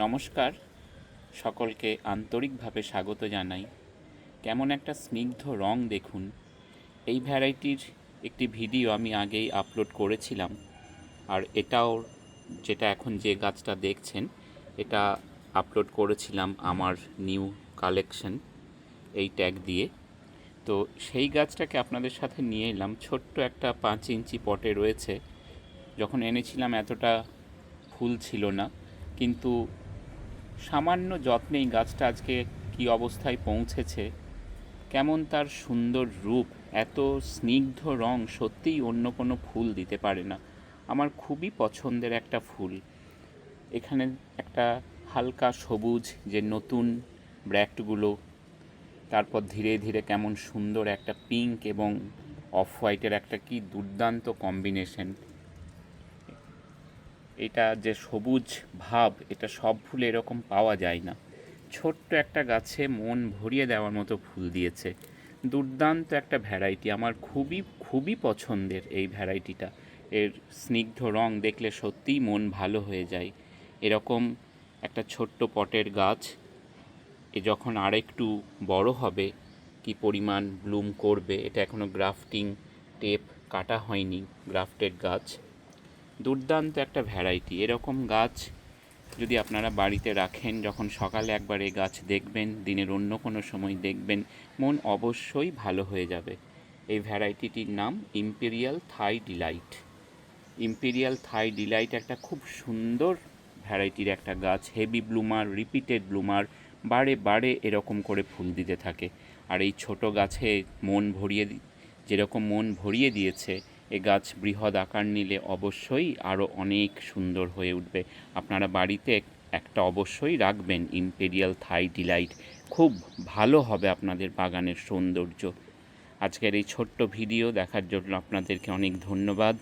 নমস্কার, সকলকে আন্তরিকভাবে স্বাগত জানাই। কেমন একটা স্নিগ্ধ রং দেখুন। এই ভ্যারাইটির একটি ভিডিও আমি আগেই আপলোড করেছিলাম, আর এটাও যেটা এখন যে গাছটা দেখছেন এটা আপলোড করেছিলাম আমার নিউ কালেকশন এই ট্যাগ দিয়ে। তো সেই গাছটাকে আপনাদের সাথে নিয়ে এলাম। ছোট্ট একটা 5 ইঞ্চি পটে রয়েছে। যখন এনেছিলাম এতটা ফুল ছিল না, কিন্তু সামান্য যত্নেই গাছটা আজকে কী অবস্থায় পৌঁছেছে। কেমন তার সুন্দর রূপ, এত স্নিগ্ধ রং সত্যিই অন্য কোনো ফুল দিতে পারে না। আমার খুবই পছন্দের একটা ফুল। এখানে একটা হালকা সবুজ যে নতুন ব্র্যাক্টগুলো, তারপর ধীরে ধীরে কেমন সুন্দর একটা পিঙ্ক এবং অফ হোয়াইটের একটা কি দুর্দান্ত কম্বিনেশন। এটা যে সবুজ ভাব, এটা সব ফুলে এরকম পাওয়া যায় না। ছোট্ট একটা গাছে মন ভরিয়ে দেওয়ার মতো ফুল দিয়েছে। দুর্দান্ত একটা ভ্যারাইটি, আমার খুবই খুবই পছন্দের এই ভ্যারাইটিটা। এর স্নিগ্ধ রং দেখলে সত্যিই মন ভালো হয়ে যায়। এরকম একটা ছোট্ট পটের গাছ এ যখন আরেকটু বড় হবে, কি পরিমাণ ব্লুম করবে। এটা এখনও গ্রাফটিং টেপ কাটা হয়নি, গ্রাফটেড গাছ। দুর্দান্ত একটা ভ্যারাইটি। এরকম গাছ যদি আপনারা বাড়িতে রাখেন, যখন সকালে একবার এই গাছ দেখবেন, দিনের অন্য কোনো সময় দেখবেন, মন অবশ্যই ভালো হয়ে যাবে। এই ভ্যারাইটিটির নাম ইম্পেরিয়াল থাই ডিলাইট। ইম্পেরিয়াল থাই ডিলাইট একটা খুব সুন্দর ভ্যারাইটির একটা গাছ। হেভি ব্লুমার, রিপিটেড ব্লুমার, বারে বারে এরকম করে ফুল দিতে থাকে। আর এই ছোট গাছে মন ভরিয়ে যেরকম মন ভরিয়ে দিয়েছে, এ গাছ বৃহৎ আকার নিলে অবশ্যই আরও অনেক সুন্দর হয়ে উঠবে। আপনারা বাড়িতে একটা অবশ্যই রাখবেন ইম্পেরিয়াল থাই ডিলাইট। খুব ভালো হবে আপনাদের বাগানের সৌন্দর্য। আজকের এই ছোট্ট ভিডিও দেখার জন্য আপনাদেরকে অনেক ধন্যবাদ।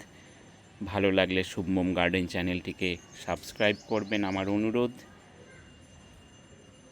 ভালো লাগলে শুভমম গার্ডেন চ্যানেলটিকে সাবস্ক্রাইব করবেন আমার অনুরোধ।